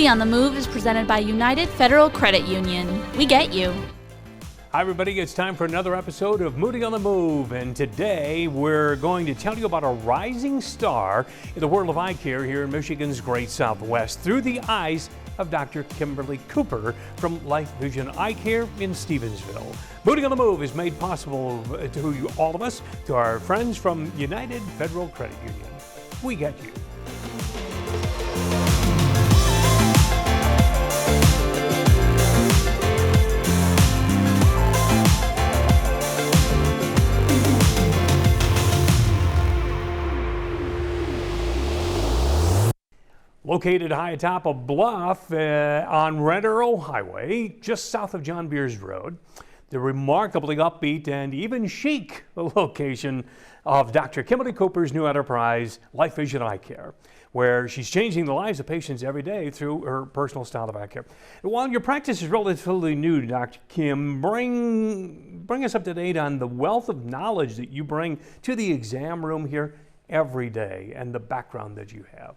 Moody on the Move is presented by United Federal Credit Union. We get you. Hi everybody, it's time for another episode of Moody on the Move, and today we're going to tell you about a rising star in the world of eye care here in Michigan's Great Southwest through the eyes of Dr. Kimberly Cooper from Life Vision Eye Care in Stevensville. Moody on the Move is made possible to all of us, to our friends from United Federal Credit Union. We get you. Located high atop a bluff on Red Arrow Highway, just south of John Beers Road, the remarkably upbeat and even chic location of Dr. Kimberly Cooper's new enterprise, Life Vision Eye Care, where she's changing the lives of patients every day through her personal style of eye care. While your practice is relatively new, Dr. Kim, bring us up to date on the wealth of knowledge that you bring to the exam room here every day and the background that you have.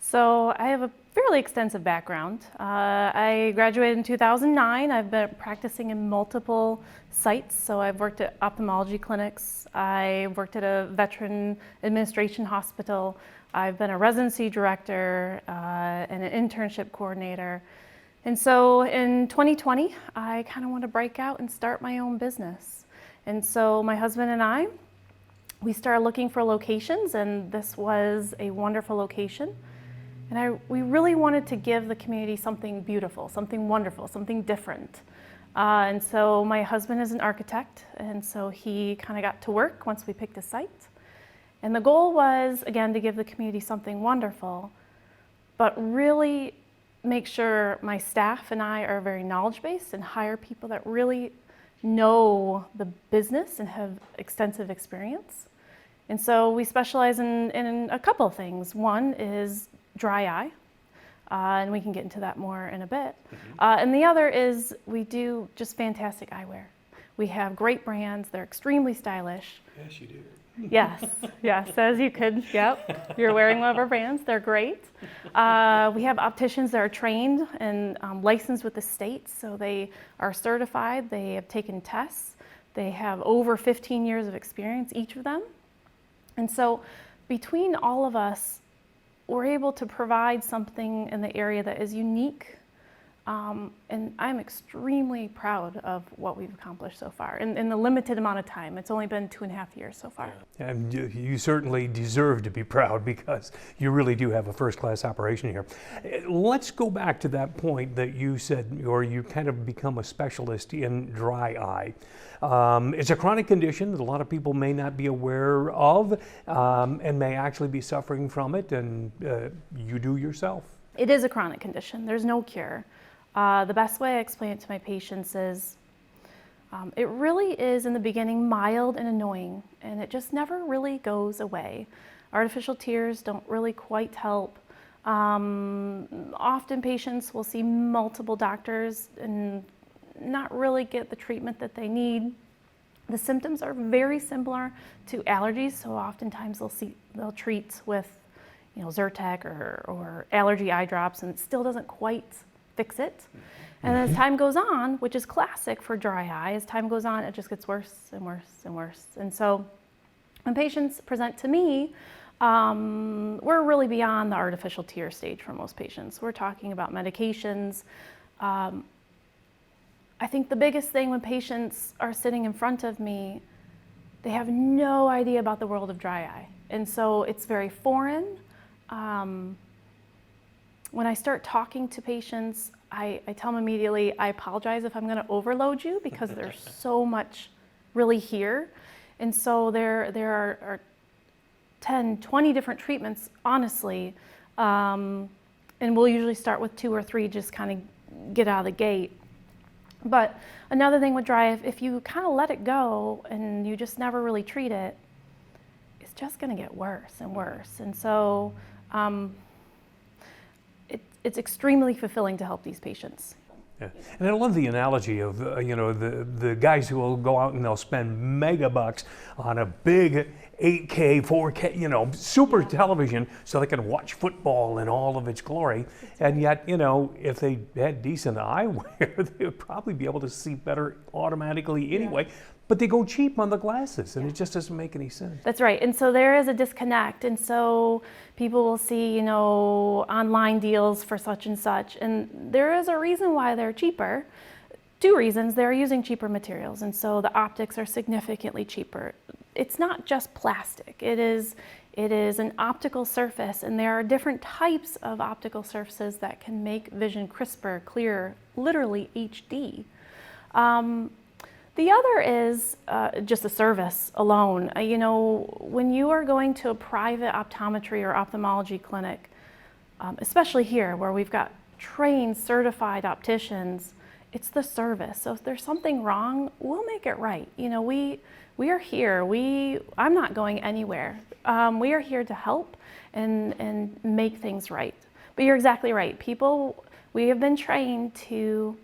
So I have a fairly extensive background. I graduated in 2009. I've been practicing in multiple sites. So I've worked at ophthalmology clinics. I've worked at a veteran administration hospital. I've been a residency director and an internship coordinator. And so in 2020, I kind of want to break out and start my own business. And so my husband and we started looking for locations, and this was a wonderful location. And we really wanted to give the community something beautiful, something wonderful, something different. And so my husband is an architect, and so he kind of got to work once we picked a site. And the goal was, again, to give the community something wonderful, but really make sure my staff and I are very knowledge-based and hire people that really know the business and have extensive experience. And so we specialize in a couple of things. One is dry eye, and we can get into that more in a bit. And the other is we do just fantastic eyewear. We have great brands, they're extremely stylish. Yes, you do. Yes, as you could, yep. You're wearing one of our brands, they're great. We have opticians that are trained and licensed with the state, so they are certified, they have taken tests, they have over 15 years of experience, each of them. And so between all of us, we're able to provide something in the area that is unique, and I'm extremely proud of what we've accomplished so far in the limited amount of time. It's only been 2.5 years so far. Yeah. And you certainly deserve to be proud because you really do have a first-class operation here. Let's go back to that point that you said, or you kind of become a specialist in dry eye. It's a chronic condition that a lot of people may not be aware of and may actually be suffering from it, and you do yourself. It is a chronic condition. There's no cure. The best way I explain it to my patients is it really is in the beginning mild and annoying, and it just never really goes away. Artificial tears don't really quite help. Often patients will see multiple doctors and not really get the treatment that they need. The symptoms are very similar to allergies, so oftentimes they'll treat with Zyrtec or allergy eye drops, and it still doesn't quite fix it. And as time goes on, which is classic for dry eye, as time goes on, it just gets worse and worse and worse. And so when patients present to me, we're really beyond the artificial tear stage for most patients. We're talking about medications. I think the biggest thing when patients are sitting in front of me, they have no idea about the world of dry eye. And so it's very foreign. When I start talking to patients, I tell them immediately, I apologize if I'm going to overload you because there's so much really here. And so there are 10, 20 different treatments, honestly. And we'll usually start with 2 or 3, just kind of get out of the gate. But another thing with dry eye, if you kind of let it go and you just never really treat it, it's just going to get worse and worse. And so it's extremely fulfilling to help these patients. Yeah. And I love the analogy of the guys who will go out and they'll spend mega bucks on a big 8K, 4K, you know, super television so they can watch football in all of its glory. And yet, you know, if they had decent eyewear, they would probably be able to see better automatically anyway. But they go cheap on the glasses, and it just doesn't make any sense. That's right. And so there is a disconnect. And so people will see, you know, online deals for such and such. And there is a reason why they're cheaper. Two reasons. They're using cheaper materials. And so the optics are significantly cheaper. It's not just plastic. It is an optical surface. And there are different types of optical surfaces that can make vision crisper, clearer, literally HD. The other is just the service alone. You know, when you are going to a private optometry or ophthalmology clinic, especially here where we've got trained, certified opticians, it's the service. So if there's something wrong, we'll make it right. You know, we are here. I'm not going anywhere. We are here to help and make things right. But you're exactly right. We have been trained to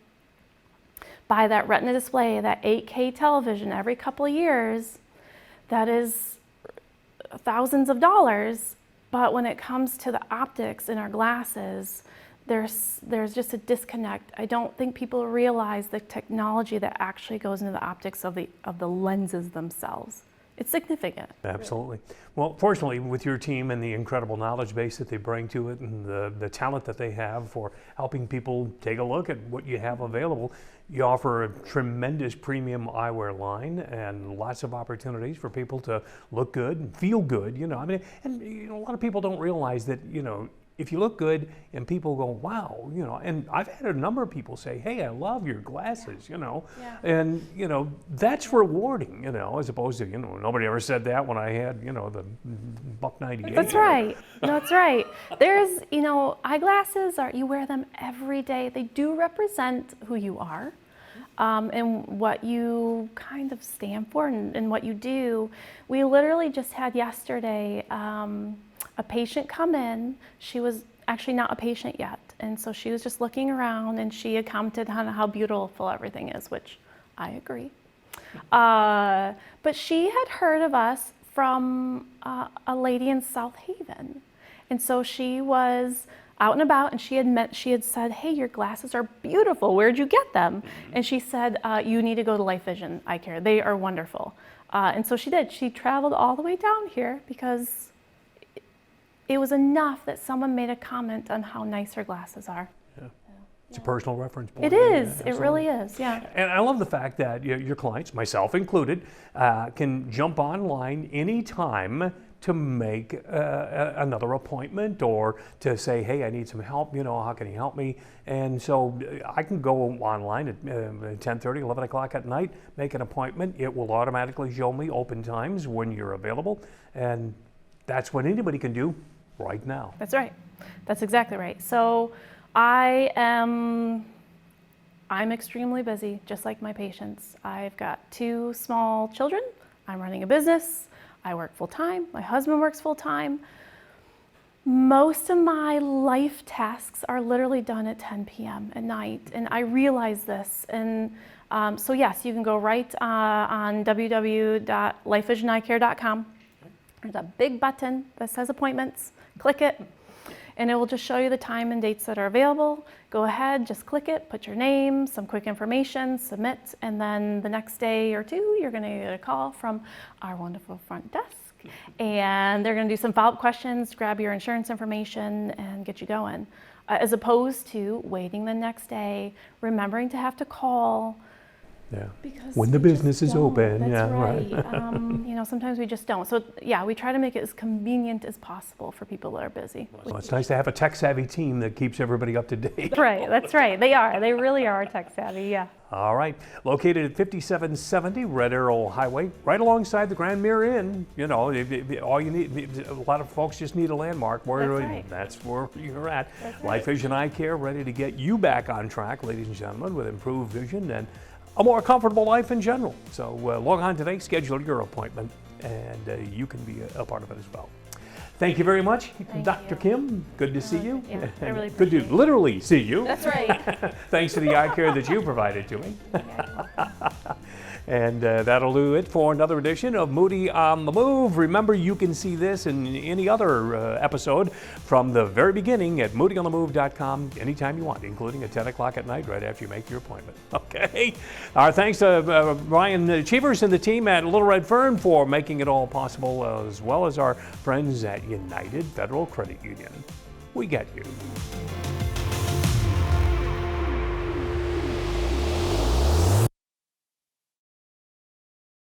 buy that retina display, that 8K television every couple of years. That is thousands of dollars. But when it comes to the optics in our glasses, there's just a disconnect. I don't think people realize the technology that actually goes into the optics of the lenses themselves. It's significant. Absolutely. Well, fortunately, with your team and the incredible knowledge base that they bring to it and the talent that they have for helping people take a look at what you have available, you offer a tremendous premium eyewear line and lots of opportunities for people to look good and feel good. You know, I mean, and you know, a lot of people don't realize that, you know, if you look good and people go, wow, you know, and I've had a number of people say, hey, I love your glasses, you know, and, you know, that's rewarding, you know, as opposed to, you know, nobody ever said that when I had, you know, the $1.98. That's right. That's right. There's, you know, eyeglasses you wear them every day. They do represent who you are and what you kind of stand for and what you do. We literally just had yesterday, a patient come in. She was actually not a patient yet. And so she was just looking around and she had commented on how beautiful everything is, which I agree. But she had heard of us from a lady in South Haven. And so she was out and about and she had said, hey, your glasses are beautiful. Where'd you get them? And she said, you need to go to Life Vision Eyecare. They are wonderful. And so she did. She traveled all the way down here because it was enough that someone made a comment on how nice her glasses are. Yeah. It's a personal reference point. It is. It really is. Yeah. And I love the fact that your clients, myself included, can jump online anytime to make another appointment or to say, hey, I need some help, you know, how can you help me? And so I can go online at 10:30, 11 o'clock at night, make an appointment. It will automatically show me open times when you're available. And that's what anybody can do right now. That's right. That's exactly right. So I'm extremely busy, just like my patients. I've got 2 small children. I'm running a business. I work full time. My husband works full time. Most of my life tasks are literally done at 10 p.m. at night, and I realize this. And so yes, you can go right on www.lifevisioneyecare.com. There's a big button that says appointments. Click it, and it will just show you the time and dates that are available. Go ahead, just click it, put your name, some quick information, submit, and then the next day or 2, you're going to get a call from our wonderful front desk, and they're going to do some follow-up questions, grab your insurance information, and get you going, as opposed to waiting the next day, remembering to have to call. Yeah. Because when the business is open. That's yeah, right. You know, sometimes we just don't. So yeah, we try to make it as convenient as possible for people that are busy. Well, it's nice to have a tech-savvy team that keeps everybody up to date. Right, that's right. They are. They really are tech savvy, yeah. All right. Located at 5770 Red Arrow Highway, right alongside the Grand Mirror Inn. You know, all you need, a lot of folks just need a landmark. That's where you're at. That's Life Vision Eyecare, ready to get you back on track, ladies and gentlemen, with improved vision and a more comfortable life in general. So log on today, schedule your appointment, and you can be a part of it as well. Thank you very much, Dr. Kim. Good to see you. Yeah, I really Good to literally see you. That's right. Thanks to the eye care that you provided to me. And that'll do it for another edition of Moody on the Move. Remember, you can see this and any other episode from the very beginning at moodyonthemove.com anytime you want, including at 10 o'clock at night right after you make your appointment. Okay. Our thanks to Ryan Cheevers and the team at Little Red Fern for making it all possible, as well as our friends at United Federal Credit Union. We get you.